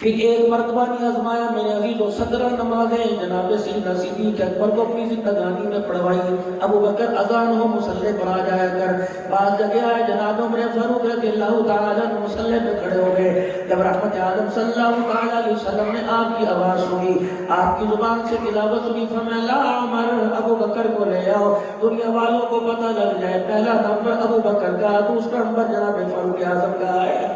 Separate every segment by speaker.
Speaker 1: پھر ایک مرتبہ نہیں آزمایا میرے عزیز و 17 نمازیں جناب سیدنا صدیق اکبر کو اپنی زندگانی میں پڑھوائی. ابو بکر اذان ہو مصلی پر آ جایا کر. بعض جگہ آئے جناب عمر فاروق رضی اللہ تعالیٰ عنہ مصلی پہ کھڑے ہو گئے. جب رحمت عالم صلی اللہ تعالیٰ علیہ وسلم نے آپ کی آواز سنی, آپ کی زبان سے تلاوت سنی, فرمایا لا عمر ابو بکر کو لے آؤ, دنیا والوں کو پتہ لگ جائے پہلا نمبر ابو بکر کا, دوسرا نمبر جناب فاروق اعظم کا ہے.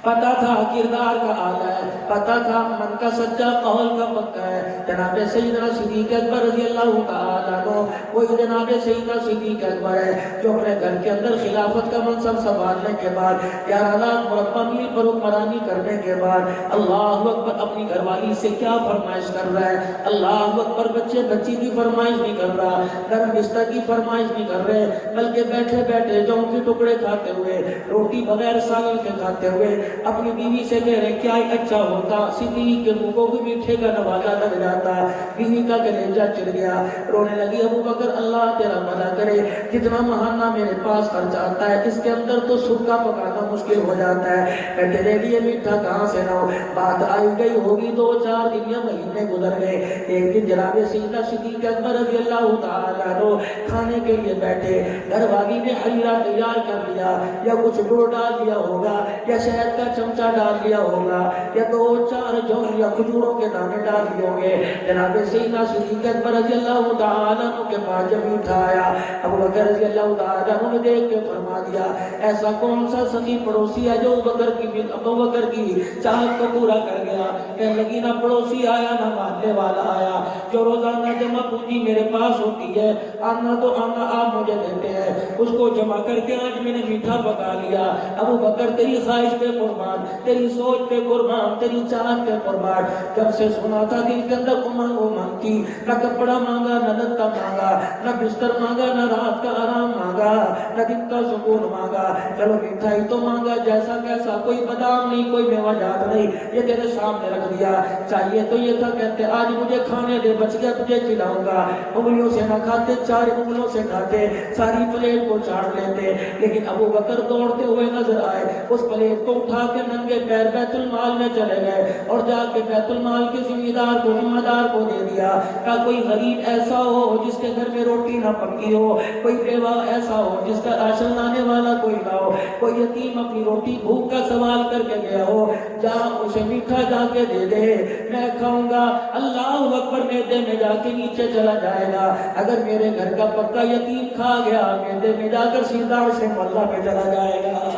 Speaker 1: پتا تھا کردار کا آلہ ہے, پتا تھا من کا سچا قول کا پکا ہے. جناب سیدنا صدیق اکبر رضی اللہ تعالیٰ عنہ وہی جناب سیدنا صدیق اکبر ہے جو اپنے گھر کے اندر خلافت کا منصب سنبھالنے کے بعد 11 لاکھ مربع میل پر حکمرانی کرنے کے بعد اللہ اکبر اپنی گھر والی سے کیا فرمائش کر رہا ہے. اللہ اکبر بچے بچی کی فرمائش نہیں کر رہا, گرم بستر کی فرمائش نہیں کر رہے, بلکہ بیٹھے بیٹھے جوں کے ٹکڑے کھاتے ہوئے, روٹی بغیر سالن کے کھاتے ہوئے اپنی بیوی سے کہہ رہے کیا اچھا ہوتا صدیق کے منہ کو بھی میٹھے کا نوازا لگ جاتا. بیوی کا کلیجہ چل گیا, رونے لگی. ابو بکر اللہ تیرا بھلا کرے, جتنا مہانہ میرے پاس خرچ آتا ہے اس کے اندر تو سکا پکانا مشکل ہو جاتا ہے, میں تیرے لیے میٹھا کہاں سے لاؤں. بات آئی گئی ہوگی 2-4 دن یا مہینے گزر گئے. ایک دن جناب سیدنا صدیق اکبر رضی اللہ تعالیٰ عنہ کھانے کے لیے بیٹھے, گھر والی نے حریرہ تیار کر لیا, یا کچھ گڑ ڈال دیا ہوگا, یا شہد کا چمچہ ڈال دیا ہوگا, یا 2-4 جو یا کھجوروں کے دانے ڈال دیے ہوں گے. جناب سیدنا صدیق اکبر رضی اللہ تعالیٰ عنہ کے پاس جب میٹھا آیا, ابو بکر رضی اللہ تعالیٰ عنہ نے دیکھ کے فرما دیا ایسا کون سا سخی پڑوسی ہے جو ابو بکر کی چاہت کو پورا کر گیا. کہنے لگی نہ پڑوسی آیا نہ ماننے والا آیا, جو روزانہ جمع پونجی میرے پاس ہوتی ہے آنا تو آنا آپ مجھے دیتے ہیں, اس کو جمع کر کے آج میں نے میٹھا پکا لیا. ابو بکر تیری خواہش پہ قربان, تیری سوچ پہ قربان, تیری چاہت پہ قربان. جب سے سنا تھا دل کے اندر امنگ تھی, نہ کپڑا مانگا نہ لتا مانگا, نہ بستر مانگا نہ رات کا آرام مانگا, نہ دن کا سکون مانگا, چلو مٹھائی تو مانگا جیسا کیسا, کوئی بادام نہیں کوئی میوہ جات نہیں, یہ تیرے سامنے رکھ دیا. چاہیے تو یہ تھا کہتے آج مجھے کھانے دے, بچ گیا تجھے کھلاؤں گا. انگلیوں سے نہ کھاتے, 4 انگلیوں سے کھاتے, ساری پلیٹ کو چاٹ لیتے. لیکن ابو بکر دوڑتے ہوئے نظر آئے, اس پلیٹ کو اٹھا کے ننگے پیر بیت المال میں چلے گئے اور جا کے بیت المال کے ذمہ دار کو دے دیا. کہ کوئی غریب ایسا ہو جس کے گھر میں روٹی نہ پکی ہو, کوئی بیوہ ایسا ہو جس کا راشن لانے والا کوئی نہ ہو, کوئی یتیم اپنی روٹی بھوک کا سوال کر کے گیا ہو, جہاں اسے میٹھا جا کے دے دے, میں کھاؤں گا. اللہ اکبر میدے میں جا کے نیچے چلا جائے گا. اگر میرے گھر کا پکا یتیم کھا گیا میدے میں جا کر سیدھا سے مولا پہ چلا جائے گا.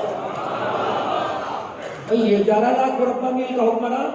Speaker 1: یہ 11 لاکھ مربع میل کا حکمران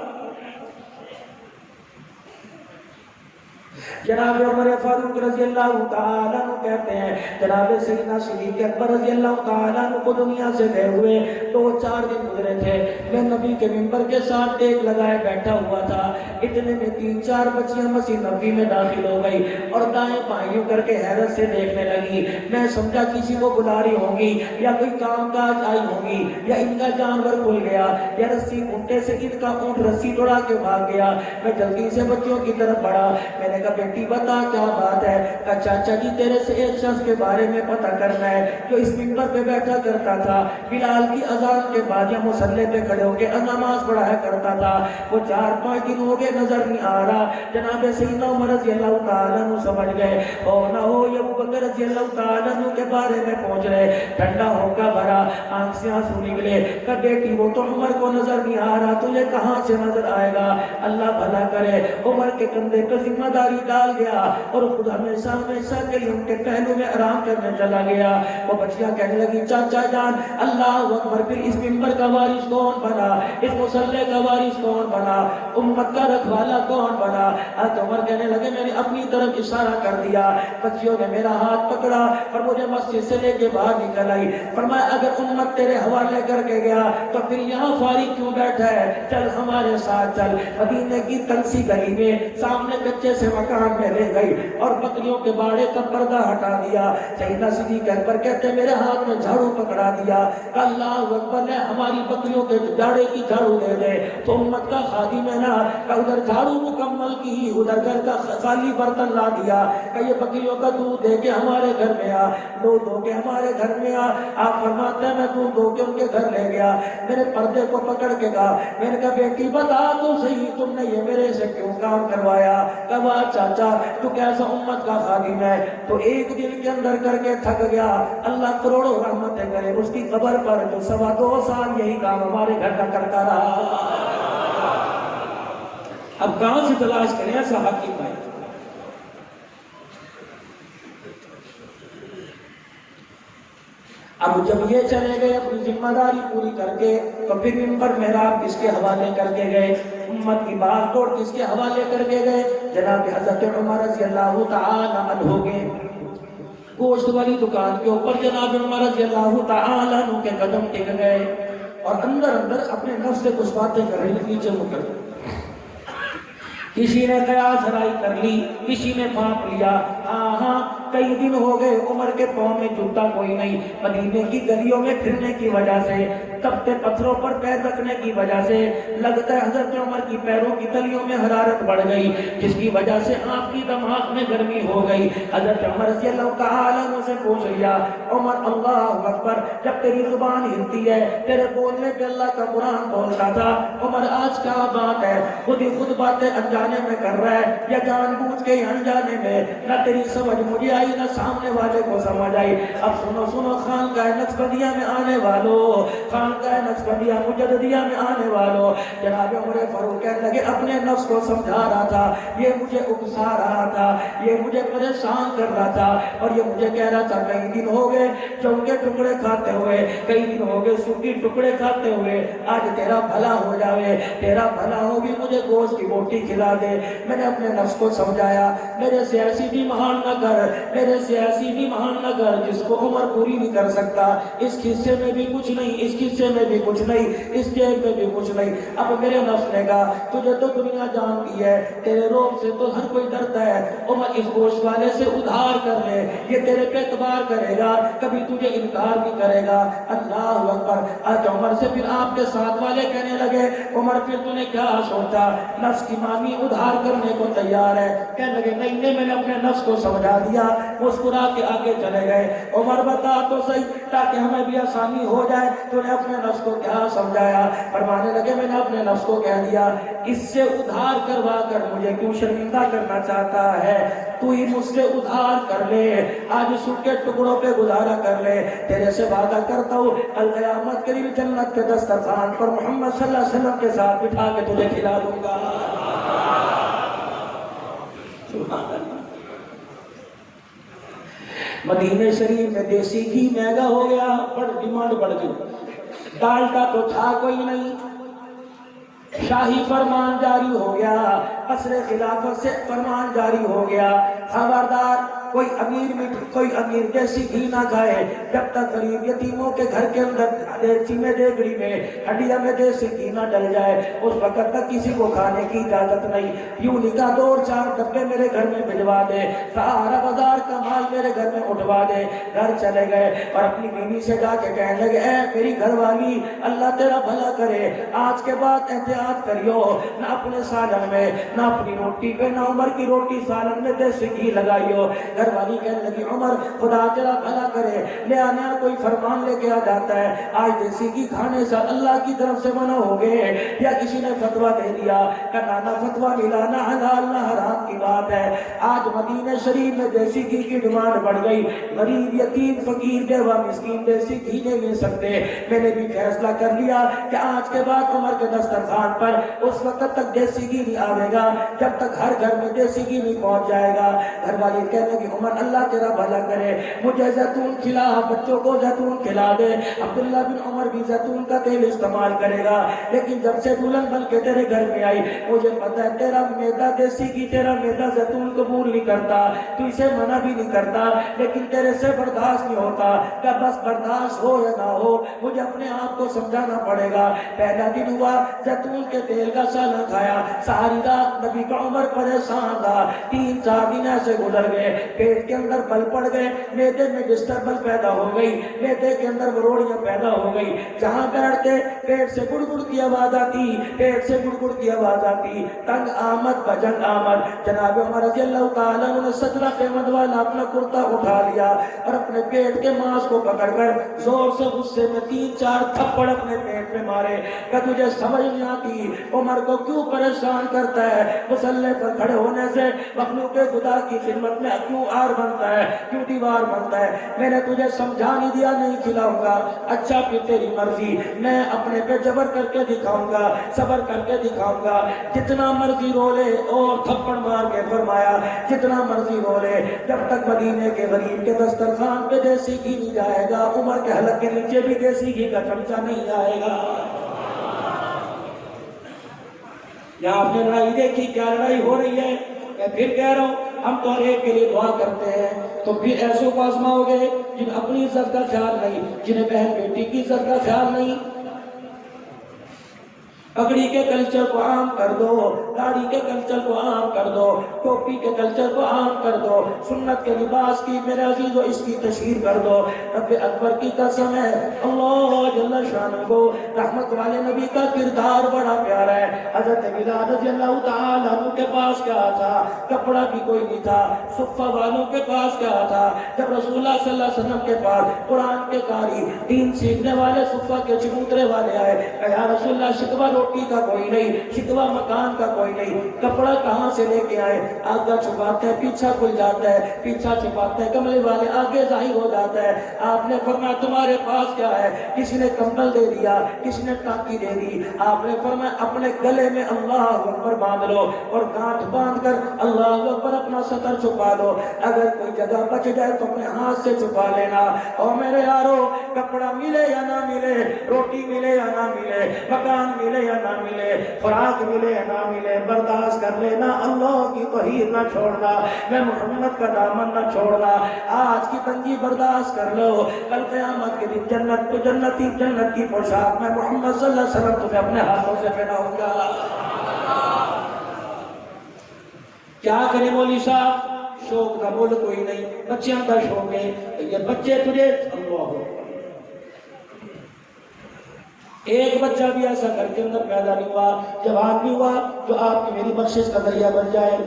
Speaker 1: جناب عمر فاروق رضی اللہ تعالیٰ عنہ کہتے ہیں جناب سیدنا صدیق اکبر رضی اللہ تعالیٰ عنہ کو دنیا سے گئے ہوئے 2-4 دن گزرے تھے. میں نبی کے منبر کے ساتھ ٹیک لگائے بیٹھا ہوا تھا, اتنے میں 3-4 بچیاں مسجد نبی میں داخل ہو گئی اور دائیں بائیں کر کے حیرت سے دیکھنے لگی. میں سمجھا کسی کو بلا رہی ہوں گی, یا کوئی کام کاج آئی ہوں گی, یا ان کا جانور کھل گیا, یا رسی اونٹے سے ان کا اونٹ رسی توڑا کے بھاگ گیا. میں جلدی سے بچیوں کی طرف بڑھا, میں نے کہا بیٹی بتا کیا بات ہے. کہا چاچا جی تیرے سے ایک شخص کے بارے میں پتہ کرنا ہے جو اس منبر پہ بیٹھا کرتا تھا, بلال کی اذان کے بعد یا مصلی پہ کھڑے ہو کے نماز پڑھایا کرتا تھا, وہ 4-5 دن ہو گئے نظر نہیں آ رہا. جناب سیدنا عمر رضی اللہ تعالیٰ عنہ سمجھ گئے ہو نہ ہو یہ ابو بکر رضی اللہ تعالیٰ عنہ کے بارے میں پہنچ رہے. ٹھنڈا ہو کا بھرا, آنکھ سے آنسو نکلے. کہ بیٹی وہ تو عمر کو نظر نہیں آ رہا, تجھے کہاں سے نظر آئے گا. اللہ بھلا کرے, عمر کے کندھے پہ ذمہ داری ڈال گیا اور خود ہمیشہ کے لیے ان کے پہلو میں آرام کرنے چلا گیا. وہ بچیاں کہنے لگی چاچا جان اللہ اکبر, پھر اس منبر کا وارث کون بنا, اس مصلی کا وارث کون بنا, امت کا رکھوالا کون بنا. حضرت عمر کہنے لگے میں نے اپنی طرف اشارہ کر دیا, بچیوں نے میرا ہاتھ پکڑا اور مجھے مسجد سے لے کے باہر نکل آئی. فرمایا اگر امت تیرے حوالے کر کے گیا تو پھر یہاں فارغ کیوں بیٹھا ہے, چل ہمارے ساتھ چل. مدینے کی تنسی گلی میں سامنے کچے سے مکان ممبر میں لے گئی اور بکریوں کے باڑے کا پردہ ہٹا دیا. سیدنا صدیق اکبر کہتے میرے ہاتھ میں جھاڑو پکڑا دیا. اللہ اکبر نے ہماری بکریوں کے باڑے کی جھاڑو دے دے تو امت کا خادم ہے نا کہ ادھر جھاڑو مکمل کی, ادھر گھر کا خالی برتن لا دیا کہ یہ بکریوں کا دودھ دے کے ہمارے گھر میں آ, دودھ دو کے ہمارے گھر میں آ. آپ فرماتے ہیں میں دودھ دو کے ان کے گھر لے گیا. میرے پردے کو پکڑ کے کہا, میں نے کہا بیٹی بتا تو صحیح تم نے یہ میرے سے کیوں کام کروایا؟ کہا چاچا تو کیسا امت کا خادم ہے. تو ایک دن کے اندر کر کے تھک گیا. اللہ کروڑوں رحمتیں کرے اس کی قبر پر جو 2.25 سال یہی کام ہمارے گھر کا کرتا رہا. اب کہاں سے تلاش کریں ایسا حاکم بھائی؟ اب جب یہ چلے گئے اپنی ذمہ داری پوری کر کے تو پھر ممبر محراب کس کے حوالے کر کے گئے, امت کی بات توڑ کس کے حوالے کر کے گئے؟ جناب حضرت عمر رضی اللہ تعالی عنہ کے گوشت والی دکان کے اوپر جناب عمر رضی اللہ تعالی عنہ کے قدم ٹک گئے اور اندر اندر اپنے نفس سے کچھ باتیں کر رہی نیچے مکر. کسی نے قیاس رائی کر لی, کسی نے پھانپ لیا. ہاں کئی دن ہو گئے عمر کے پاؤں میں جوتا کوئی نہیں. مدینے کی گلیوں میں پھرنے کی وجہ سے, تپتے پتھروں پر پیر رکھنے کی وجہ سے لگتا ہے حضرت عمر کی پیروں کی تلیوں میں حرارت بڑھ گئی, جس کی وجہ سے آپ کی دماغ میں گرمی ہو گئی. حضرت عمر رضی اللہ تعالی عنہ سے پوچھ لیا, عمر اللہ اکبر, جب تیری زبان ہلتی ہے تیرے بولنے پہ اللہ کا قرآن بولتا تھا, عمر آج کیا بات ہے؟ خود ہی خود باتیں انجانے میں کر رہا ہے یا جان بوجھ کے انجانے میں؟ نہ تیری سمجھ مجھے آئی نہ سامنے والے کو سمجھ آئی. اب سنو خانقاہ نقشبندیہ میں آنے والوں, خانقاہ نقشبندیہ مجددیہ میں آنے والوں, جناب عمر فاروق کہنے لگے اپنے نفس کو سمجھا رہا تھا, یہ مجھے اکسا رہا تھا, یہ مجھے پریشان کر رہا تھا اور یہ مجھے کہہ رہا تھا کئی دن ہو گئے چونکے ٹکڑے کھاتے ہوئے, کئی دن ہو گئے سوکھی ٹکڑے کھاتے ہوئے, آج تیرا بھلا ہو جاوے, تیرا بھلا ہوگی مجھے گوشت کی بوٹی کھلا دے. میں نے اپنے نفس کو سمجھایا میرے سے ایسی بھی مہان نہ کر, میرے سے ایسی بھی مہان نہ کر جس کو عمر پوری نہیں کر سکتا. اس قصے میں بھی کچھ نہیں, اس قصے میں بھی کچھ نہیں, اس جیب میں بھی کچھ نہیں. اب میرے نفس نے کہا تجھے تو دنیا جانتی ہے, تیرے روب سے تو ہر کوئی ڈرتا ہے, عمر اس گوشت والے سے ادھار کر لے, یہ تیرے پہ اعتبار کرے گا, کبھی تجھے انکار بھی کرے گا. اللہ اکبر. آج عمر سے پھر آپ کے ساتھ والے کہنے لگے عمر پھر تو نے کیا سوچا, نفس کی مانی ادھار کرنے کو تیار ہے. کہنے لگے نہیں میں نے اپنے نفس کو سمجھا دیا. مسکرا کے آگے چلے گئے. عمر بتا تو صحیح تاکہ ہمیں بھی آسانی ہو جائے, تو نے اپنے نفس کو کیا سمجھایا؟ فرمانے لگے میں نے اپنے نفس کو کہہ دیا اس سے ادھار کروا کر مجھے کیوں شرمندہ کرنا چاہتا ہے, تو ہی مجھ سے ادھار کر لے, آج سن کے ٹکڑوں پہ گزارا کر لے. تیرے سے وعدہ کرتا ہوں کل قیامت کے دن جنت کے دسترخوان پر محمد صلی اللہ علیہ وسلم کے ساتھ بٹھا کے تجھے کھلا دوں گا. مدینہ شریف میں دیسی گھی مہنگا ہو گیا, پر ڈیمانڈ بڑھ گئی. ڈالڈا تو تھا کوئی نہیں, شاہی فرمان جاری ہو گیا, قصر خلافت سے فرمان جاری ہو گیا, خبردار کوئی امیر دیسی گھی نہ کھائے جب تک غریب یتیموں کے گھر کے اندر دیگچی میں دیگڑی میں ہڈیا میں دیسی گھی نہ ڈل جائے, اس وقت تک کسی کو کھانے کی اجازت نہیں. یوں نکاح 2-4 ڈبے میرے گھر میں بھجوا دے, سارا بازار کا مال میرے گھر میں اٹھوا دے. گھر چلے گئے اور اپنی بیوی سے جا کے کہنے لگے اے میری گھر والی اللہ تیرا بھلا کرے, آج کے بعد احتیاط کریو, نہ اپنے سالن میں نہ اپنی روٹی پہ نہ عمر کی روٹی سالن میں دیسی گھی لگائیو. گھر والی کہنے لگی عمر خدا تیرا بھلا کرے, نیا نیا کوئی فرمان لے کے آ جاتا ہے, آج دیسی گھی کھانے سے اللہ کی طرف سے منع ہو گئے یا کسی نے فتویٰ دے دیا کہ نہ فتویٰ ملا, نہ حلال نہ حرام کی بات ہے. آج مدینہ شریف میں دیسی گھی کی ڈیمانڈ بڑھ گئی, غریب یتیم فقیر بیوہ مسکین دیسی گھی نہیں مل سکتے. میں نے بھی فیصلہ کر لیا کہ آج کے بعد عمر کے دسترخوان پر اس وقت تک دیسی گھی نہیں آئے گا جب تک ہر گھر میں دیسی گھی نہیں پہنچ جائے گا. گھر والی کہنے لگی عمر اللہ تیرا بھلا کرے مجھے زیتون کھلا، بچوں کو زیتون کھلا دے۔ عبداللہ بن عمر بھی زیتون کا تیل استعمال کرے گا، لیکن جب سے دلہن بن کے تیرے گھر میں آئی مجھے پتہ ہے تیرا میدا دیسی کی، تیرا میدا زیتون قبول نہیں کرتا، تو اسے منع بھی نہیں کرتا، لیکن تیرے سے برداشت نہیں ہوتا کہ بس برداشت ہو یا نہ ہو مجھے اپنے آپ کو سمجھانا پڑے گا۔ پہلا دن ہوا زیتون کے تیل کا سالن کھایا، ساری رات نبی کا عمر پریشان تھا، 3-4 دن ایسے گزر گئے، پیٹ کے اندر بل پڑ گئے، میدے میں ڈسٹربنس پیدا ہو گئی، میدے کے اندر مروڑیاں پیدا ہو گئی، جہاں بیٹھتے پیٹ سے گڑگڑ کی آواز آتی، پیٹ سے گڑگڑ کی آواز آتی، تنگ آمد بجنگ آمد۔ جناب عمر رضی اللہ تعالیٰ نے سجدہ قیمت والا اپنا کرتا اٹھا لیا اور اپنے پیٹ کے ماس کو پکڑ کر زور سے غصے میں 3-4 تھپڑ اپنے پیٹ میں مارے کہ تجھے سمجھ نہیں آتی عمر کو کیوں پریشان کرتا ہے، مصلی پر کھڑے ہونے سے مخلوق خدا کی خدمت میں کیوں آر بنتا ہے، کیوں دیوار بنتا ہے۔ میں نے تجھے سمجھا نہیں دیا نہیں کھلاؤں گا، اچھا پھر تیری مرضی، میں اپنے پہ جبر کر کے دکھاؤں گا، صبر کر کے دکھاؤں گا، جتنا مرضی رو لے۔ اور تھپڑ مار کے فرمایا جتنا مرضی رو لے، جب تک مدینے کے غریب کے دسترخوان پہ دیسی گھی نہیں جائے گا، عمر کے حلق کے نیچے بھی دیسی گھی کا چمچہ نہیں جائے گا۔ یہاں آپ نے لڑائی دیکھی، کیا لڑائی ہو رہی ہے؟ میں پھر کہہ رہا ہوں، ہم تو ہر ایک کے لیے دعا کرتے ہیں، تو پھر ایسوں کو آزماؤ گے جن اپنی عزت کا خیال نہیں، جنہیں بہن بیٹی کی عزت کا خیال نہیں۔ پگڑی کے کلچر کو عام کر دو، داڑھی کے کلچر کو عام کر دو، ٹوپی کے کلچر کو عام کر دو، سنت کے لباس کی میرے عزیزو اس کی تشہیر کر دو۔ رب اکبر کی قسم ہے، اللہ جل شانہ کو رحمت والے نبی کا کردار بڑا پیارا ہے۔ حضرت بلال رضی اللہ تعالیٰ عنہ کے پاس کیا تھا؟ کپڑا بھی کوئی نہیں تھا۔ صفہ والوں کے پاس کیا تھا؟ جب رسول اللہ صلی اللہ علیہ وسلم کے پاس قرآن کے قاری، دین سیکھنے والے، صفہ کے چبوترے والے آئے کہ یا رسول اللہ شکوہ روٹی کا کوئی نہیں، شکوہ مکان کا کوئی نہیں، کپڑا کہاں سے لے کے آئے؟ آگا چھپاتے ہیں پیچھا کھل جاتا ہے، پیچھا چھپاتے ہیں کملے والے آگے ظاہر ہو جاتا ہے۔ آپ نے فرمایا تمہارے پاس کیا ہے؟ کسی نے کمبل دے دیا، کسی نے ٹاکی دے دی۔ آپ نے فرمایا اپنے گلے میں اللہ اکبر باندھ لو اور گانٹھ باندھ کر اللہ اکبر اپنا سطر چھپا لو، اگر کوئی جگہ بچ جائے تو اپنے ہاتھ سے چھپا لینا۔ اور میرے یارو، کپڑا ملے یا نہ ملے، روٹی ملے یا نہ ملے، مکان ملے یا نہ ملے، خوراک ملے یا نہ ملے، برداشت کر لینا، اللہ کی توحید نہ چھوڑنا، میں محمد کا دامن نہ چھوڑنا۔ آج کی تنگی برداشت کر لو، کل قیامت کے دن جنت تو جنتی، جنت کی پوشاک میں محمد صلی اللہ علیہ وسلم تمہیں اپنے ہاتھوں سے پہناؤں گا۔ کیا کرے مولوی صاحب؟ شوق کا مول کوئی نہیں، بچیاں کا شوق ہے، یہ بچے تجھے اللہ، ایک بچہ بھی ایسا گھر کے اندر پیدا نہیں ہوا، جوان بھی ہوا جو آپ کی میری بخشش کا ذریعہ بن جائے۔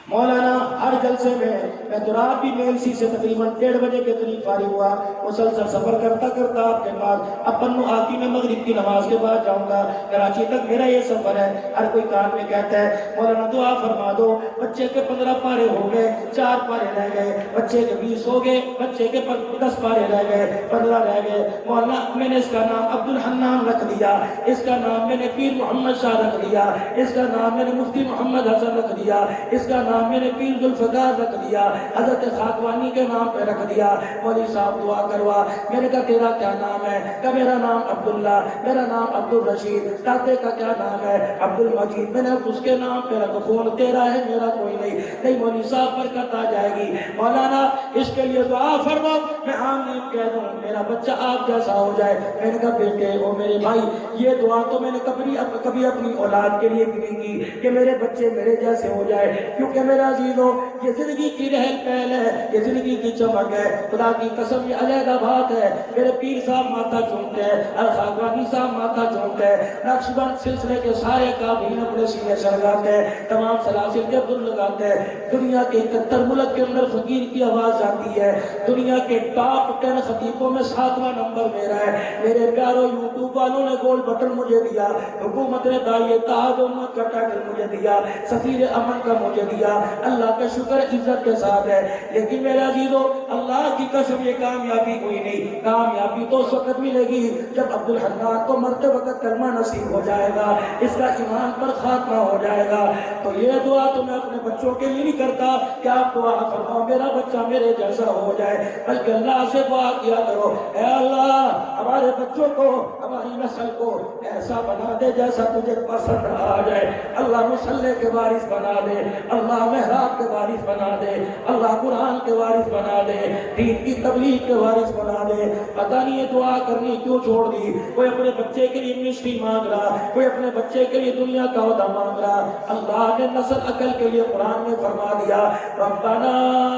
Speaker 1: مولانا ہر جلسے میں تو رات بھی میلسی سے تقریباً 1:30 بجے کے قریب فارغ ہوا، مسلسل سفر کرتا کرتا آپ کے پاس اب بنو آتی میں مغرب کی نماز کے بعد جاؤں گا، کراچی تک میرا یہ سفر ہے۔ ہر کوئی کام میں کہتا ہے مولانا دعا فرما دو، بچے کے 15 پارے ہو گئے، 4 پارے رہ گئے، بچے کے 20 ہو گئے، بچے کے 10 پارے رہ گئے، 15 رہ گئے، مولانا میں نے اس کا نام عبد الحنان رکھ دیا، اس کا نام میں نے پیر محمد شاہ رکھ دیا، اس کا نام میں نے مفتی محمد حسن رکھ دیا، اس کا نام میں نے پیر ذوالفقار رکھ دیا، حضرت خاکوانی کے نام پہ رکھ دیا۔ مولوی صاحب دعا کروا، میں نے کہا تیرا کیا نام ہے؟ کہ میرا نام عبداللہ، میرا نام عبدالرشید، دادے کا کیا نام ہے؟ عبدالمجید۔ میں نے اس کے نام پہ رکھ، فون تیرا ہے میرا کوئی نہیں۔ نہیں مولوی صاحب برکت آ جائے گی، مولانا اس کے لیے دعا فرماؤ، میں آمین کہہ دوں میرا بچہ آپ جیسا ہو جائے۔ میں نے کہا بیٹے او میرے بھائی، یہ دعا تو میں نے کبھی اپنی اولاد کے لیے بھی نہیں کی کہ میرے بچے میرے جیسے ہو جائے، کیونکہ میرا عزیزو یہ زندگی کی رہل پہل ہے، یہ زندگی کی چمک ہے، خدا کی قسم یہ علیحدہ بات ہے۔ میرے پیر صاحب ماتھا چومتے ہیں، خاکوانی صاحب ماتھا چومتے ہیں، نقشبند سلسلے کے سارے کابین اپنے سینے سے لگاتے ہیں، تمام سلاسل کے دل لگاتے ہیں۔ دنیا کے 71 ملک کے اندر فقیر کی آواز آتی ہے، دنیا کے ٹاپ 10 خطیبوں میں 7واں نمبر میرا ہے۔ میرے پیارو یوٹیوب والوں نے گول بٹن مجھے دیا، حکومت نے داعیے تاج امت کا ٹائٹل مجھے دیا، سفیر امن کا مجھے دیا، اللہ کے شکر عزت کے ساتھ ہے. لیکن میرے عزیزو اللہ کی قسم یہ کامیابی کوئی نہیں. کامیابی تو اس وقت ملے گی جب عبد الحنان کو مرتے وقت کلمہ نصیب ہو جائے گا, اس کا ایمان پر خاتمہ ہو جائے گا. تو یہ دعا تو میں اپنے بچوں کے لیے نہیں کرتا کہ آپ دعا فرماؤ میرا بچہ میرے جیسا ہو جائے, بلکہ اللہ سے دعا کیا کرو اے اللہ ہمارے بچوں کو ہماری نسل کو ایسا بنا دے جیسا تجھے پسند آ جائے. اللہ مصلی کے وارث بنا دے, اللہ محراب کے وارث بنا دے, اللہ قرآن کے وارث بنا دے, دین کی تبلیغ کے وارث بنا دے. پتہ نہیں یہ دعا کرنی کیوں چھوڑ دی. کوئی اپنے بچے کے لیے منسٹری مانگ رہا, کوئی اپنے بچے کے لیے دنیا کا عہدہ مانگ رہا. اللہ نے نسل عقل کے لیے قرآن میں فرما دیا ربنا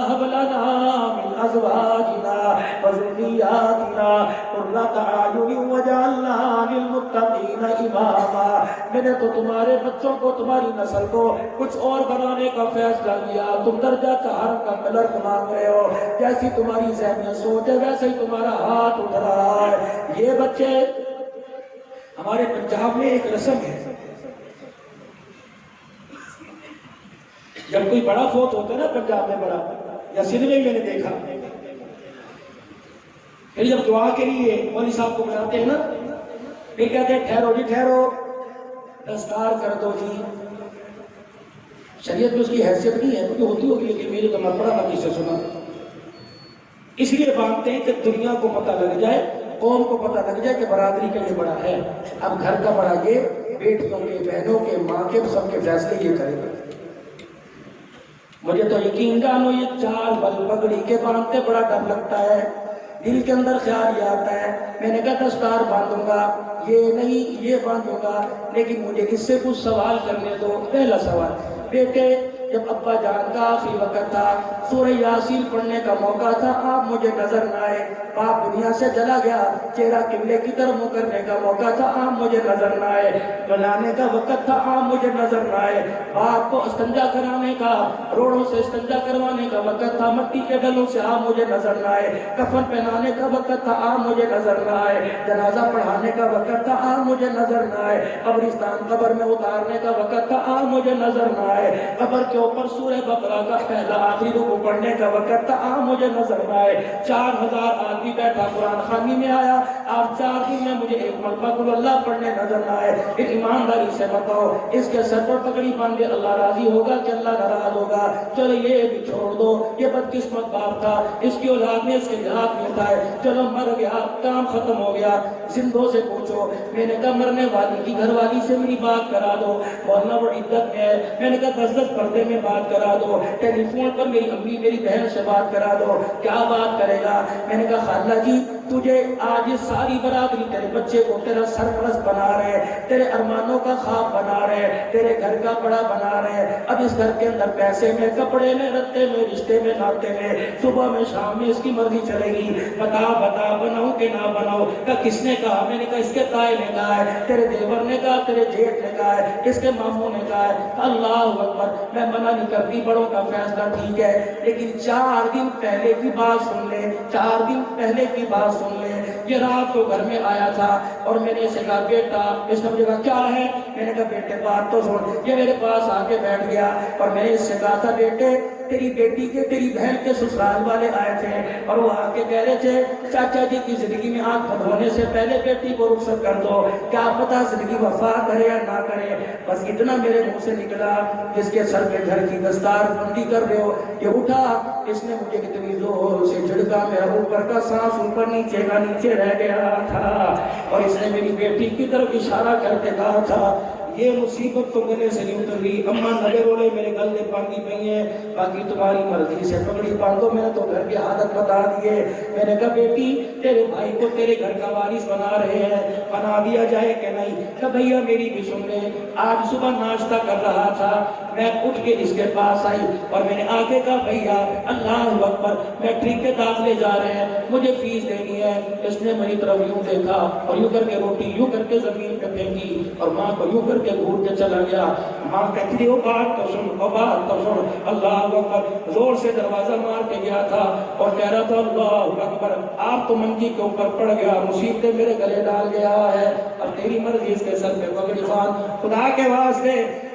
Speaker 1: هب لنا من ازواجنا وذرياتنا قرة اعين واجعلنا للمتقين اماما. میں نے تو تمہارے بچوں کو تمہاری نسل کو کچھ اور بنانے کا فیصلہ لیا. تم درجہ چہارم کا کلرک مانگ رہے ہو, جیسی تمہاری ذہنیت سوچ ہے ویسے ہی تمہارا ہاتھ اٹھ رہا ہے. یہ بچے ہمارے پنجاب میں ایک رسم ہے, جب کوئی بڑا فوت ہوتا ہے نا پنجاب میں بڑا, یا سندھ میں نے دیکھا, پھر جب دعا کے لیے مولوی صاحب کو بلاتے ہیں نا, پھر کہتے ہیں ٹھہرو جی ٹھہرو دستار کر دو جی. شریعت میں اس کی حیثیت نہیں ہے, کیونکہ ہوتی ہوگی لیکن میرے تو میں پڑھا نہ سے سنا. اس لیے باندھتے ہیں کہ دنیا کو پتہ لگ جائے, قوم کو پتہ لگ جائے کہ برادری کا یہ بڑا ہے. اب گھر کا بڑا یہ, بیٹیوں کے, بہنوں کے, ماں کے, سب کے فیصلے یہ کرے گا. مجھے تو یقین جانو یہ چال بل پگڑی کے باندھتے بڑا ڈر لگتا ہے. دل کے اندر خیال یہ آتا ہے میں نے کہا دستار باندھوں گا, یہ نہیں یہ باندھوں گا, لیکن مجھے اس سے کچھ سوال کرنے دو. پہلا سوال, بیٹے جب ابا جان کا آخری وقت تھا, سورہ یاسین پڑھنے کا موقع تھا, آپ مجھے نظر نہ آئے. باپ دنیا سے چلا گیا, چہرہ قبلے کی طرف منہ کرنے کا موقع تھا, آپ مجھے نظر نہ آئے. بلانے کا وقت تھا, آپ مجھے نظر نہ آئے. باپ کو استنجا کرانے کا, روڑوں سے استنجا کروانے کا وقت تھا, مٹی کے ڈلوں سے آپ مجھے نظر نہ آئے. کفن پہنانے کا وقت تھا, آپ مجھے نظر نہ آئے. جنازہ پڑھانے کا وقت تھا, آپ مجھے نظر نہ آئے. قبرستان قبر میں اتارنے کا وقت تھا, آپ مجھے نظر نہ آئے. قبر کے اوپر سورہ بقرہ کا پہلا آخری رکوع پڑھنے کا وقت تھا, آپ مجھے نظر نہ آئے. 4000 آدمی بیٹھا قرآن خوانی میں آیا, آپ 4 دن میں مجھے ایک مرتبہ قل اللہ پڑھنے نظر نہ آئے. پھر ایمانداری سے بتاؤ اس کے سر پر پگڑی باندھے اللہ راضی ہوگا کہ اللہ ناراض ہوگا؟ چلو یہ بھی چھوڑ دو, یہ بدقسمت باپ تھا, اس کی اولاد نے اس کے ہاتھ میں اٹھائے, چلو مر گیا, کام ختم ہو گیا. زندوں سے پوچھو, میں نے کہا مرنے والی کی گھر والی سے میری بات کرا دو, بولنا بڑی عدت میں ہے. میں نے کہا 10 پردے میں بات کرا دو, ٹیلی فون پر میری امی میری بہن سے بات کرا دو. کیا بات کرے گا؟ میں نے کہا خالہ جی تجھے آج ساری برادری تیرے بچے کو تیرا سرپرست بنا رہے, تیرے ارمانوں کا خواب بنا رہے, تیرے گھر کا بڑا بنا رہے. اب اس گھر کے اندر پیسے میں, کپڑے میں, رتے میں, رشتے میں, ناطے میں, صبح میں شام میں اس کی مرضی چلے گی. بتا بناؤں کہ نہ بناؤ؟ کہ کس نے کہا؟ میں نے کہا اس کے تائے نے کہا ہے, تیرے دیور نے کہا, تیرے جیٹ نے کہا ہے, اس کے ماموں نے کہا ہے. اللہ اکبر, میں منع نہیں کرتی, بڑوں کا فیصلہ ٹھیک ہے, لیکن 4 دن پہلے کی بات سن لے, 4 دن پہلے کی بات سن لے. یہ رات کو گھر میں آیا تھا اور میں نے اسے کہا بیٹا, اس نے مجھے کہا کیا ہے؟ میں نے کہا بیٹے بات تو سن. یہ میرے پاس آ کے بیٹھ گیا اور میں نے اس سے کہا تھا بیٹے تیری بیٹی کے, تیری بہن کے سسرال والے آئے تھے اور وہ آ کے کہہ رہے تھے چاچا جی کی زندگی میں آنکھ بند ہونے سے پہلے بیٹی کو رخصت کر دو, کیا پتا زندگی وفا کرے یا نہ کرے. بس اتنا میرے منہ سے نکلا, جس کے سر پہ گھر کی دستار بندی کر رہے ہو. یہ اٹھا, اس نے مجھے کتنی زور سے جھڑکا, میرا اوپر کا سانس اوپر نیچے کا نیچے رہ گیا تھا, اور اس نے میری بیٹی کی طرف اشارہ کر کے کہا تھا یہ مصیبت تو میرے سے نہیں اتر رہی, اماں نگے رولے میرے گلے باندھی پئی ہیں, باقی تمہاری مرضی سے پگڑی باندھو. میں نے تو گھر کی عادت بتا دیے. میں نے کہا بیٹی تیرے بھائی کو تیرے گھر کا وارث بنا رہے ہیں, بنا دیا جائے کہ نہیں؟ کہ بھیا میری بھی سن لے. آج صبح ناشتہ کر رہا تھا, میں اٹھ کے اس کے پاس آئی اور میں نے آگے کہا بھیا اللہ اکبر, میٹرک کے داخلے جا رہے ہیں, مجھے فیس دینی ہے. اس نے میری طرف یوں دیکھا اور یوں کر کے روٹی یوں کر کے زمین پہ پھینکی اور ماں کو یوں کر کے گھور کے چلا گیا. ماں کہتی وہ بات تو سن, وہ بات تو سن. اللہ اکبر, زور سے دروازہ مار کے گیا تھا اور کہہ رہا تھا اللہ اکبر, آپ تو منجی کے اوپر پڑ گیا, مصیبتیں میرے گلے ڈال گیا ہے. اب تیری مرضی اس کے سر پہ پگڑی باندھ. خدا کے واسطے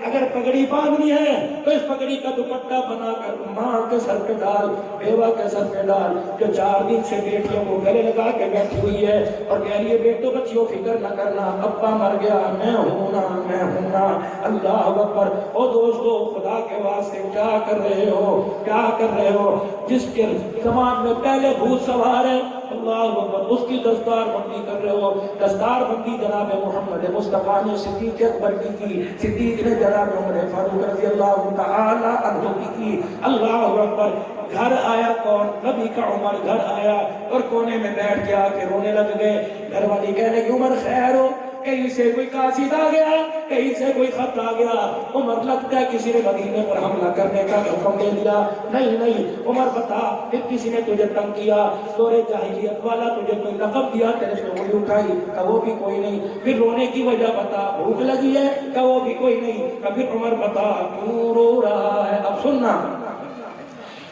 Speaker 1: اگر پگڑی باندھنی ہے تو اس پگڑی کا دوپٹہ بنا کر ماں کے سر پہ ڈال, بیوہ کے سر پہ ڈال, جو 4 دن سے بیٹیوں کو گلے لگا کے بیٹھی ہوئی ہے اور کہہ رہی ہے بیٹوں بچیوں فکر نہ کرنا, ابا مر گیا, میں ہوں نا, میں ہوں نا. اللہ اکبر. او دوستو خدا کے واسطے کیا کر رہے ہو, کیا کر رہے ہو؟ جس کے زمان میں پہلے بھوت سوار ہے اللہ اکبر اس کی دستار بندی کر رہے ہو. دستار بندی جناب محمد مصطفیٰ نے صدیق اکبر کی, صدیق نے جناب عمر فاروق رضی اللہ تعالی عنہ کی. اللہ اکبر. گھر آیا کون؟ نبی کا عمر گھر آیا اور کونے میں بیٹھ کے آ کے رونے لگ گئے. گھر والی کہنے کہ عمر خیر ہو, کہیں سے کوئی قاصد آ گیا, کہیں سے کوئی خط آ گیا. عمر لگتا ہے کسی نے مدینے پر حملہ کرنے کا حکم دے دیا. نہیں نہیں عمر بتا, پھر کسی نے تجھے تنگ کیا, دور جاہلیت والا تجھے کوئی لقب دیا, تیرے سے انگلی اٹھائی, کہ وہ بھی کوئی نہیں. پھر رونے کی وجہ بتا, بھوک لگی ہے, کہ وہ بھی کوئی نہیں. کبھی عمر بتا کیوں رو رہا ہے. اب سننا,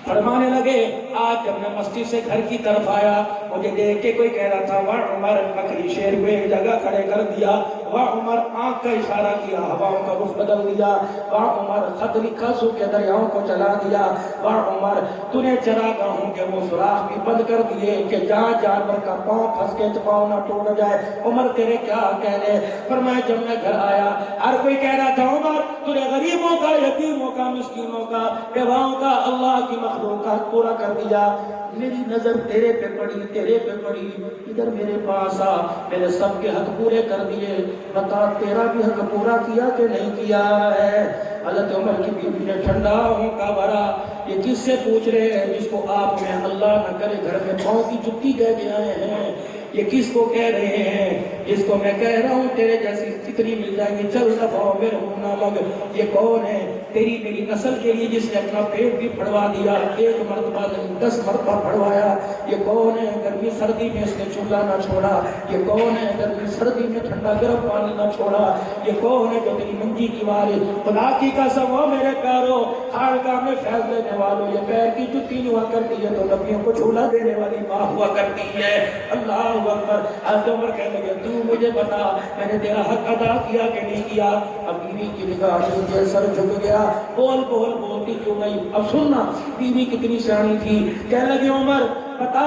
Speaker 1: فرمانے لگے آج جب میں مسجد سے گھر کی طرف آیا مجھے دیکھ کے کوئی کہہ رہا تھا واہ عمر, بکری شیر کو ایک جگہ کھڑے کر دیا. واہ عمر, آنکھ کا اشارہ کیا, ہواؤں کا رخ بدل دیا. واہ عمر, خط لکھا سوکھے دریاؤں کو چلا دیا. واہ عمر, تو نے چراگاہوں کے وہ سوراخ بھی بند کر دیے کہ جہاں جانور کا پاؤں پھنس کے پاؤں نہ ٹوٹ جائے. عمر تیرے کیا کہنے. فرمایا جب میں گھر آیا ہر کوئی کہہ رہا تھا عمر تو نے غریبوں کا, یتیموں کا, مسکینوں کا, بیواؤں کا, اللہ کی مخلوقات پورا کر دیا. میری نظر تیرے پہ پڑی, تیرے پہ پڑی, ادھر میرے پاس آ, میرے سب کے حق پورے کر دیے. بتا تیرا بھی حق پورا کیا کہ نہیں کیا ہے. حضرت عمر کی بیوی نے ٹھنڈا ہونکا بھرا, یہ کس سے پوچھ رہے ہیں جس کو آپ میں اللہ نہ کرے گھر میں پاؤں کی جُتی کہہ کے آئے ہیں. یہ کس کو کہہ رہے ہیں جس کو میں کہہ رہا ہوں تیرے جیسی کتنی مل جائیں گی, چل دفعہ میرے منہ نہ لگ. یہ کون ہے تیری میری نسل کے لیے جس نے اپنا پیٹ بھی پھڑوا دیا, 1 مرتبہ نہیں 10 مرتبہ پھڑوایا. یہ کون ہے گرمی سردی میں اس نے چولہا نہ چھوڑا. یہ کون ہے گرمی سردی میں ٹھنڈا گرم پانی نہ چھوڑا. یہ کون ہے جو تیری منجی کی واری. خدا کی قسم ہو میرے پیارو, خانقاہ میں فیض دینے والوں یہ پیر کی جُتی نہیں ہوا کرتی ہے تو نبیوں کو جھولا دینے والی ماں ہوا کرتی ہے. اللہ اکبر. حضرت عمر کہنے لگے تو مجھے بتا میں نے تیرا حق ادا کیا کہ نہیں کیا. اب بیوی کی نگاہ سے سر جھک گیا, بول بول بولتی کیوں نہیں. اب سننا بیوی کتنی سیانی تھی. کہنے لگے عمر بتا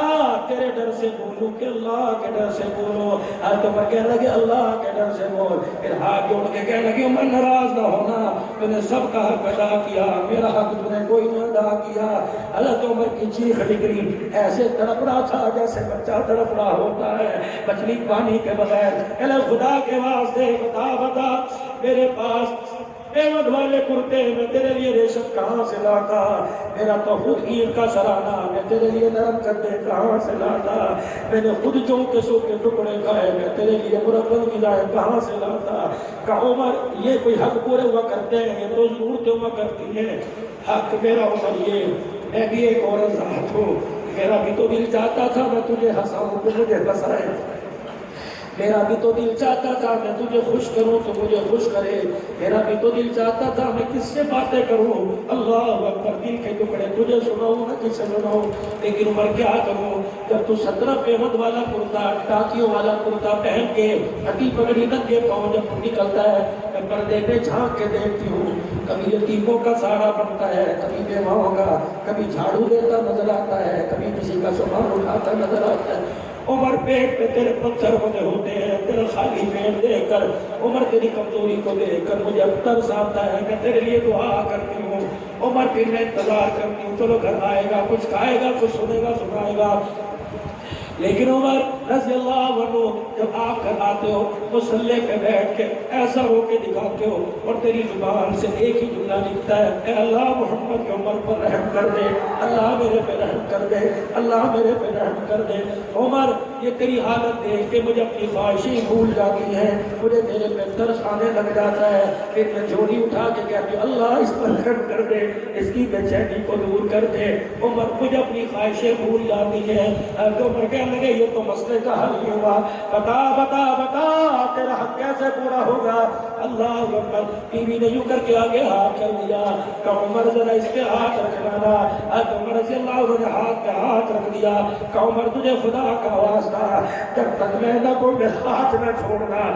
Speaker 1: تیرے ڈر سے بولوں کہ اللہ کے ڈر سے بولو. حضرت عمر کہنے لگے اللہ کے ڈر سے بول. پھر ہاتھ جوڑ کے کہنے لگے عمر ناراض نہ ہونا, میں نے سب کا حق ادا کیا, میرا حق تو نے کوئی نہیں ادا کیا. حضرت عمر کی چیخ نکلی, ایسے تڑپ رہا تھا جیسے بچہ تڑپ رہا ہوتا ہے مچھلی پانی کے بغیر. اے خدا کے واسطے بتا میرے پاس قیمت والے کرتے میں تیرے لیے ریشم کہاں سے لاتا. میرا تو خود عید کا سرانہ میں تیرے لیے نرم کردے کہاں سے لاتا. میں نے خود جو کے سو کے ٹکڑے کھائے میں تیرے لیے مربت غذائیں کہاں سے لاتا. کہ عمر یہ کوئی حق پورے ہوا کرتے ہیں, یہ تو ضرورتیں ہوا کرتی ہیں. حق میرا عمر یہ, میں بھی ایک عورت ذات ہوں, میرا بھی تو دل چاہتا تھا میں تجھے ہنساؤں تو مجھے ہنسائے. میرا بھی تو دل چاہتا تھا میں تجھے خوش کروں تو مجھے خوش کرے. میرا بھی تو دل چاہتا تھا میں کس سے باتیں کروں. اللہ اکبر. دل کے ٹکڑے تجھے سناؤں نہ کس سے سناؤں. لیکن عمر کیا کروں جب تو 17 پیمد والا کرتا, ٹاکیوں والا کرتا پہن کے ہٹی پگڑی ننگے پاؤں جب نکلتا ہے میں پردے پہ جھانک کے دیکھتی ہوں. کبھی یتیموں کا سہارا بنتا ہے, کبھی بیواؤں کا, کبھی جھاڑو دیتا نظر آتا ہے, کبھی کسی کا سامان اٹھاتا نظر آتا ہے. عمر پیٹ پہ تیرے پتھر بنے ہوتے ہیں, تیرا خالی پیٹ دیکھ کر عمر تیری کمزوری کو دیکھ کر مجھے اب ترس آتا ہے. میں تیرے لیے دعا کرتی ہوں عمر, پھر میں انتظار کرتی ہوں چلو گھر آئے گا, کچھ کھائے گا, کچھ سنے گا, سنائے گا. لیکن عمر رضی اللہ عنہ جب آپ گھر آتے ہو مصلی پہ بیٹھ کے ایسا ہو کے دکھاتے ہو اور تیری زبان سے ایک ہی جملہ نکلتا ہے, اے اللہ محمد کے عمر پر رحم کر دے, اللہ میرے پہ رحم کر دے, اللہ میرے پہ رحم کر دے. عمر یہ تیری حالت دیکھ کے مجھے اپنی خواہشیں بھول جاتی ہیں, مجھے تیرے پہ ترس آنے لگ جاتا ہے. پھر میں جھولی اٹھا کے کہتی ہوں اللہ اس پر رحم کر دے, اس کی بے چینی کو دور کر دے. عمر مجھے اپنی خواہشیں بھول جاتی ہیں. عمر کہ لگے یہ تو مسئلے کا حل نہیں ہوا، بتا بتا بتا تیرا حق کیسے پورا ہوگا؟ اللہ اکبر، بیوی نے یوں کر کے آگے ہاتھ کر دیا کہ عمر ذرا اس پہ ہاتھ رکھنا نا، عمر رضی اللہ عنہ نے ہاتھ پہ ہاتھ رکھ دیا کہ عمر تجھے خدا کا واسطہ جب تک میں نہ کو میرا ہاتھ نہ چھوڑنا۔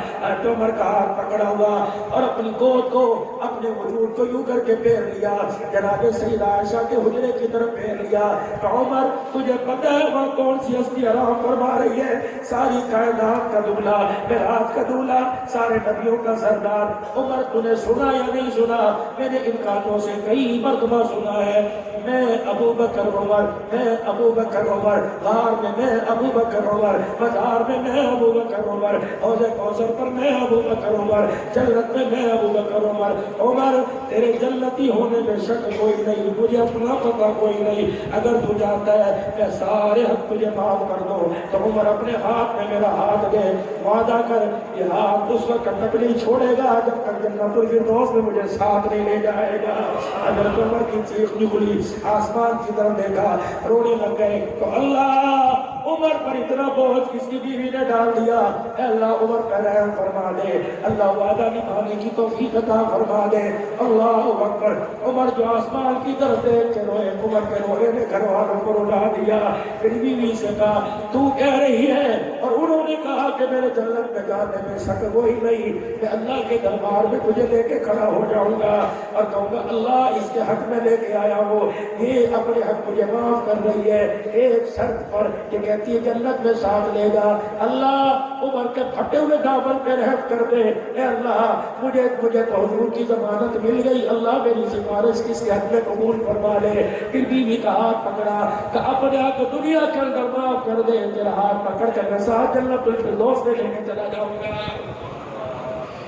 Speaker 1: عمر کا ہاتھ پکڑا ہوا اور اپنی گود کو اپنے وجود کو یوں کر کے پھیر لیا، جناب سیدہ عائشہ کے حجرے کی طرف پھیر لیا کہ عمر تجھے پتہ ہے وہ کون سی ہستی آرام فرما رہی ہے؟ ساری کائنات کا دولہ، معراج کا دولہ، سارے نبیوں کا سردار۔ عمر تو نے سنا یا نہیں سنا؟ میں نے ان کانوں سے کئی مرتبہ سنا ہے، میں ابو بکر عمر، میں ابو بکر عمر، غار میں ابو بکر عمر، بازار میں ابو بکر عمر، حوض کوثر پر میں ابو بکر عمر، جنت میں ابو بکر عمر۔ عمر تیرے جنتی ہونے میں شک کوئی نہیں، مجھے اپنا پتہ کوئی نہیں، اگر تو چاہتا ہے میں سارے حق تجھے معاف کر دوں تو عمر اپنے ہاتھ میں میرا ہاتھ دے، وعدہ کر یہ ہاتھ اس وقت تک نہیں چھوڑے گا جب تک جنت الفردوس میں مجھے ساتھ نہیں لے جائے گا۔ حضرت عمر کی چیخ نکلی، آسمان کی طرف دیکھا، رونے لگ گئے تو اللہ عمر پر اتنا بوجھ کس کی بیوی نے ڈال دیا، اے اللہ عمر پر رحم فرما دے، اللہ وعدہ نبھانے کی توفیق عطا فرما دے۔ اللہ اکبر، عمر جو آسمان کی طرف دیکھ کے روئے، عمر کے روئے نے گھر والوں کو رلا دیا۔ پھر بیوی سے کہا تو کہہ رہی ہے، اور انہوں نے کہا کہ میرے جنت میں جانے میں شک کوئی نہیں، میں اللہ کے دربار میں تجھے لے کے کھڑا ہو جاؤں گا اور کہوں گا اللہ اس کے حق میں لے کے آیا ہوں، یہ اپنے حق مجھے معاف کر رہی ہے ایک شرط پر، یہ کہتی ہے جنت میں ساتھ لے گا۔ اللہ عمر کے پھٹے ہوئے دامن پہ رحم کر دے، اے اللہ مجھے تو حضور کی ضمانت مل گئی، اللہ میری سفارش کس کے حق میں قبول فرما لے۔ پھر بیوی کا ہاتھ پکڑا کہ اپنے حق دنیا کے اندر معاف کر دے، تیرا ہاتھ پکڑ کر میں ساتھ جنت الفردوس میں لے کے چلا جاؤں گا۔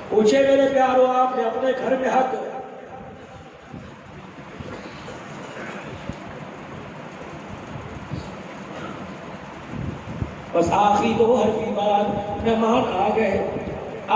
Speaker 1: پوچھے میرے پیارو آپ نے اپنے گھر میں حق بس آخری دو حرفی بات، مہمان آ گئے،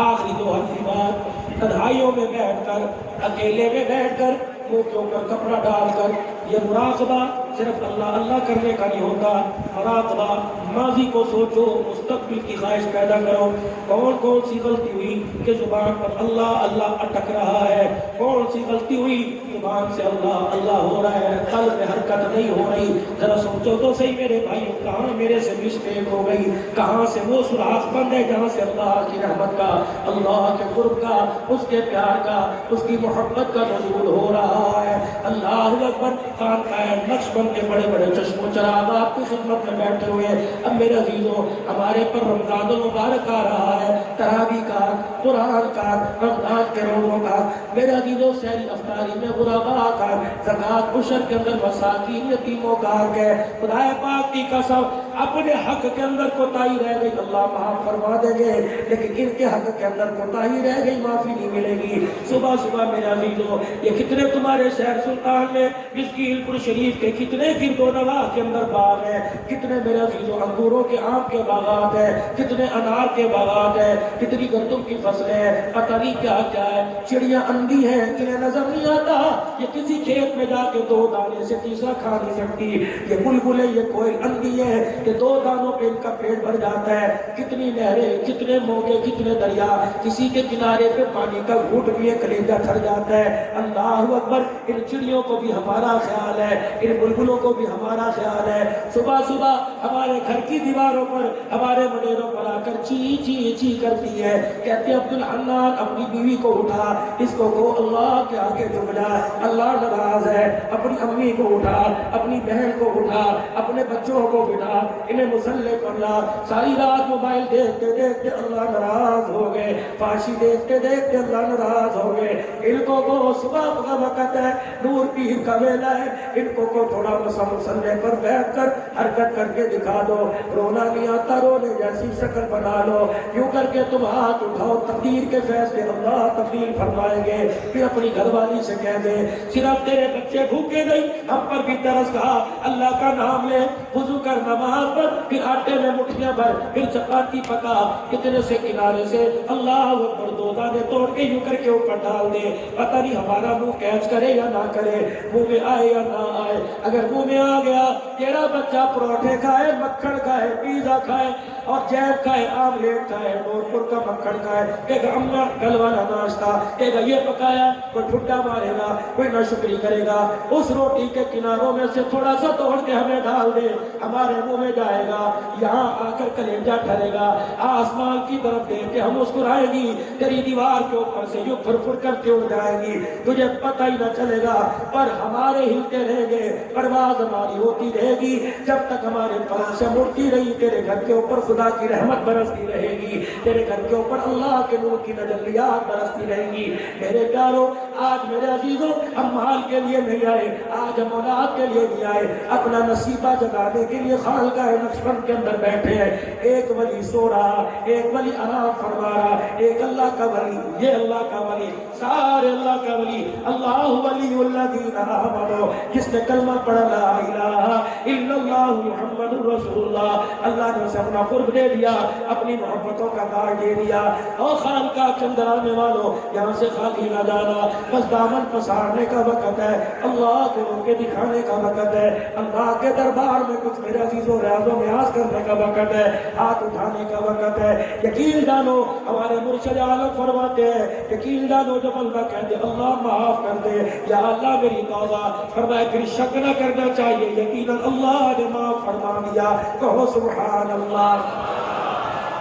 Speaker 1: آخری دو حرفی بات، تنہائیوں میں بیٹھ کر، اکیلے میں بیٹھ کر، منہ کے اوپر کپڑا ڈال کر، یہ مراقبہ صرف اللہ اللہ کرنے کا نہیں ہوتا، مراقبہ ماضی کو سوچو، مستقبل کی خواہش پیدا کرو، کون کون سی غلطی ہوئی کہ زبان پر اللہ اللہ اٹک رہا ہے، کون سی غلطی ہوئی زبان سے اللہ اللہ ہو رہا ہے، قلب میں حرکت نہیں ہو رہی، ذرا سوچو تو صحیح میرے بھائیوں، کہاں میرے سے مسٹیک ہو گئی، کہاں سے وہ سوراخ بند ہے جہاں سے اللہ کی رحمت کا، اللہ کے قرب کا، اس کے پیار کا، اس کی محبت کا نزول ہو رہا ہے۔ اللہ اکبر، خانقاہ نقشبند کے بڑے بڑے چشم و چراغ آپ کی خدمت میں بیٹھے ہوئے۔ اب میرے عزیزوں، ہمارے پر رمضان المبارک آ رہا ہے، تراویح کا، قرآن کا، رمضان کے روزوں کا، میرے عزیزوں سحری افطاری میں غرباء کا، زکوٰۃ عشر کے اندر مساکین یتیموں کا حق ہے۔ خدا پاک کی قسم اپنے حق کے اندر کوتاہی رہ گئی اللہ معاف فرما دیں گے، لیکن ان کے حق کے اندر کوتاہی رہ گئی معافی نہیں ملے گی۔ صبح صبح میرے عزیزوں، یہ کتنے تمہارے شہر سلطان میں مسکین پور شریف کے کتنے گرد و نواح کے اندر باغ ہیں، کتنے میرے عزیزوں انگوروں کے آم کے باغات ہیں، کتنے انار کے باغات ہیں، کتنی گندم کی فصلیں ہیں، پتہ نہیں کیا کیا ہے، چڑیاں اندھی ہیں انہیں نظر نہیں آتا، یہ کسی کھیت میں جا کے دو دانے سے تیسرا کھا نہیں سکتی، یہ بلبلیں یہ کوئل اندھی ہے کہ دو دانوں پہ ان کا پیٹ بھر جاتا ہے، کتنی نہریں، کتنے موگے، کتنے دریا، کسی کے کنارے پہ پانی کا گھوٹ پیے کلیجہ تھر جاتا ہے۔ اللہ اکبر، ان چڑیوں کو بھی ہمارا خیال ہے، ان بلبلوں کو بھی ہمارا خیال ہے۔ صبح صبح ہمارے گھر کی دیواروں پر، ہمارے منیروں پر آ کر چی چی چی کرتی ہے، کہتے عبد الحنان اپنی بیوی کو اٹھا، اس کو اللہ کے آگے جھک جا، اللہ ناراض ہے، اپنی امی کو اٹھا، اپنی بہن کو اٹھا، اپنے بچوں کو بٹھا، انہیں مسلح پر لا۔ ساری رات موبائل دیکھتے دیکھتے اللہ ناراض ہو گئے، فاشی دیکھتے دیکھتے اللہ ناراض ہو گئے، ان کو صبح کا وقت ہے، نور پیر کا ویلا ہے، ان کو تھوڑا مسلح پر بیٹھ کر حرکت کر کے دکھا دو، رونا نہیں آتا رونے جیسی شکل بنا لو، یوں کر کے تم ہاتھ اٹھاؤ، تقدیر کے فیصلے اللہ تبدیل فرمائیں گے۔ پھر اپنی گھر والی سے کہہ دے صرف تیرے بچے بھوکے نہیں، ہم پر بھی ترس کھا، اللہ کا نام لے، وضو کر نماز پڑھ، پھر آٹے میں مٹھیاں بھر، پھر چپاتی پکا، کتنے سے کنارے سے اللہ اکبر دو دانے توڑ کے یوں کر کے اوپر ڈال دے، پتہ نہیں ہمارا منہ کیچ کرے یا نہ کرے، منہ میں آئے یا نہ آئے، اگر اگر منہ میں آ گیا تیرا بچہ پروٹھے کھائے، مکھن کھائے، پیزا کھائے اور جیب کھائے، آملیٹ کھائے، نور پور کا مکھن کھائے، ایک اماں کل والا ناشتہ، ایک یہ پکایا، کوئی ٹھٹا مارے گا، کوئی ناشکری کرے گا، اس روٹی کے کناروں میں سے تھوڑا سا توڑ کے ہمیں ڈال دے، ہمارے منہ میں جائے گا، یہاں آ کر کلیجہ ٹھہرے گا، آسمان کی طرف دیکھ کے ہم مسکرائے گی، تیری دیوار کے اوپر سے یوں پھر پھر کرتے اڑ جائے گی، تجھے پتہ ہی نہ چلے گا، پر ہمارے ہلتے رہیں گے، پرواز ہماری ہوتی رہے گی، جب تک ہمارے پروں سے مڑتی رہی، تیرے گھر کے اوپر خدا کی رحمت برستی رہے گی، تیرے گھر کے اوپر اللہ کے نور کی تجلیات برستی رہیں گی۔ میرے پیاروں، آج میرے عزیزوں، ہم مال کے لیے نہیں آئے، آج ہم اولاد کے لیے نہیں آئے، اپنا نصیبہ جگانے کے لیے خانقاہ نقشبند کے اندر بیٹھے ہیں۔ ایک ولی سو رہا، ایک ولی آرام فرما رہا، ایک اللہ کا ولی، یہ اللہ کا ولی، سارے اللہ کا ولی، اللہ ولی الذین آمنوا، جس نے کلمہ پڑھا لا الہ الا اللہ محمد رسول اللہ، اللہ نے اسے اپنا قرب دے دیا، اپنی محبتوں کا دار دے دیا۔ اور خانقاہ کے اندر آنے والوں، یہاں سے خالی نہ جانا، بس دامن پسارنے کا وقت ہے، اللہ کو رو کے دکھانے کا وقت ہے، اللہ کے دربار میں کچھ میرے عزیزوں ریاض و نیاز کرنے کا وقت ہے، ہاتھ اٹھانے کا وقت ہے۔ یقین جانو ہمارے مرشد عالم فرماتے ہیں، یقین جانو جب اللہ کہتے اللہ معاف کر دے، یا اللہ میری توبہ، فرمایا پھر شک نہ کرنا چاہیے، یقیناً اللہ نے معاف فرما دیا، کہو سبحان اللہ۔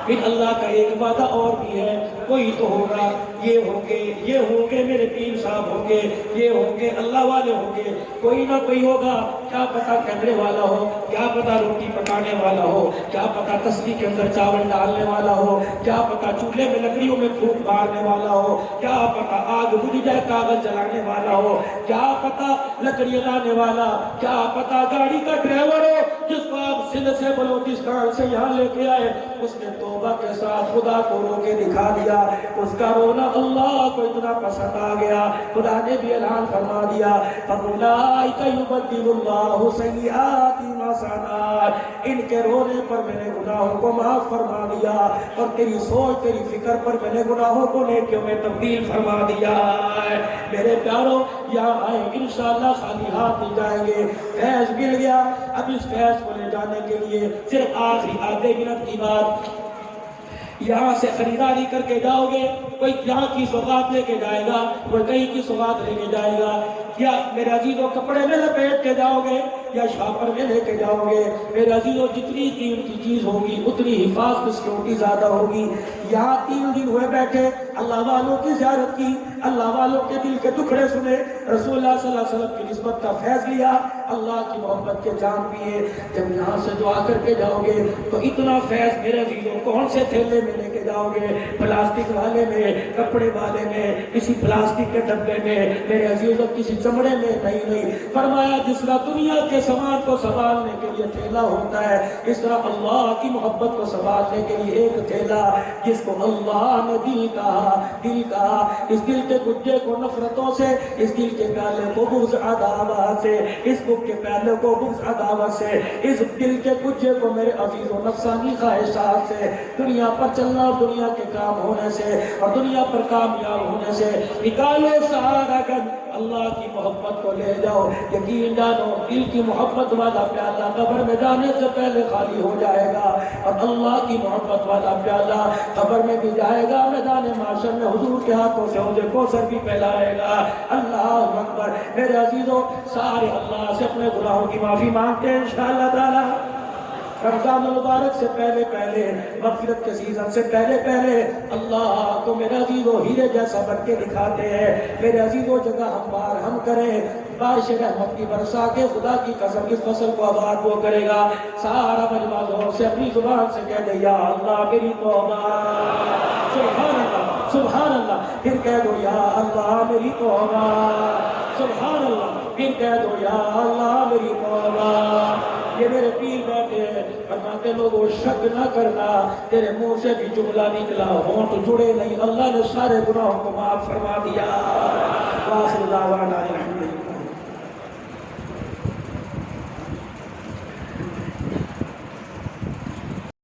Speaker 1: پھر اللہ کا ایک وعدہ اور بھی ہے، کوئی تو ہوگا، یہ ہوں گے میرے پیر صاحب ہوں گے، یہ ہوں گے اللہ والے ہوں گے، کوئی نہ کوئی ہوگا، کیا پتہ کہنے والا ہو، کیا پتہ روٹی پکانے والا ہو، کیا پتہ تسبیح کے اندر چاول ڈالنے والا ہو، کیا پتہ چولہے میں لکڑیوں میں پھونک مارنے والا ہو، کیا پتہ آگ بجھ جائے کاغذ جلانے والا ہو، کیا پتہ لکڑیاں لانے والا، کیا پتہ گاڑی کا ڈرائیور ہو جس کو آپ سندھ سے بلوچستان سے یہاں لے کے آئے، اس نے توبہ کے ساتھ خدا کو رو کے دکھا دیا، اس کا رونا اللہ کو اتنا پسند آ گیا، خدا نے بھی اعلان فرما دیا فَأُولَٰئِكَ يُبَدِّلُ اللَّهُ سَيِّئَاتِهِمْ حَسَنَاتٍ، ان کے رونے پر میں نے گناہوں کو معاف فرما دیا، اور تیری سوچ تیری فکر پر میں نے گناہوں کو نیکیوں میں تبدیل فرما دیا ہے۔ میرے پیاروں، یہاں آئے انشاءاللہ خالی ہاتھ نہیں جائیں گے، فیض مل گیا، اب اس فیض کو لے جانے کے لیے صرف آخری آدھے منٹ کی بات، یہاں سے خریداری کر کے جاؤ گے، کوئی یہاں کی سوغات لے کے جائے گا، کوئی کہیں کی سوغات لے کے جائے گا، یا میرے عزیزوں کپڑے میں لپیٹ کے جاؤ گے یا شاپر میں لے کے جاؤ گے، میرے عزیزوں جتنی قیمتی چیز ہوگی اتنی حفاظت سیکورٹی زیادہ ہوگی۔ یہاں 3 دن ہوئے بیٹھے، اللہ والوں کی زیارت کی، اللہ والوں کے دل کے ٹکڑے سنے، رسول اللہ صلی اللہ علیہ وسلم کی نسبت کا فیض لیا، اللہ کی محبت کے جام پیے، جب یہاں سے دعا کر کے جاؤ گے تو اتنا فیض میرے عزیزوں کون سے تھیلے میں لے کے جاؤ گے، پلاسٹک والے میں، کپڑے والے میں، کسی پلاسٹک کے ڈبے میں، میرے عزیزوں کسی چمڑے میں نہیں، فرمایا جس طرح دنیا کے سامان کو سنبھالنے کے لیے تھیلا ہوتا ہے، اس طرح اللہ کی محبت کو سنبھالنے کے لیے ایک تھیلا، جس کو اللہ نے دل کہا، اس دل کے گجے کو نفرتوں سے، اس دل کے پیالے کو بغض عداوت سے، اس دل کے پیالے کو بغض عداوت سے، اس دل کے گجے کو میرے عزیزوں نفسانی خواہشات سے، دنیا پر چلنا اور دنیا کے کام ہونے سے اور دنیا پر کامیاب ہونے سے نکالو سہارا گن، اللہ کی محبت کو لے جاؤ، یقین جانو دل کی محبت والا پیالہ قبر میں جانے سے پہلے خالی ہو جائے گا، اور اللہ کی محبت والا پیالہ قبر میں بھی جائے گا، میدان محشر میں حضور کے ہاتھوں سے حوض کوثر بھی پہلائے گا۔ اللہ اکبر۔ میرے عزیزوں سارے اللہ سے اپنے گناہوں کی معافی مانگتے ہیں انشاءاللہ تعالی، رمضان المبارک سے پہلے مغفرت کے سیزن سے پہلے اللہ کو میرے عزیزوں ہیرے جیسا بن کے دکھاتے ہیں، میرے عزیزوں جگہ ہم کریں، بارش رحمت کی برسا کے خدا کی قسم اس فصل کو آباد وہ کرے گا، سارا مجمع زور سے اپنی زبان سے کہہ دے یا اللہ میری توبہ، سبحان اللہ سبحان اللہ، پھر کہہ دو یا اللہ میری توبہ، سبحان اللہ، پھر کہہ دو یا اللہ میری توبہ۔ یہ میرے پیر بیٹھے ہیں، فرماتے لوگوں شک نہ کرنا، تیرے منہ سے بھی جملہ نکلا، ہونٹ جڑے نہیں، اللہ نے سارے گناہوں کو معاف فرما دیا۔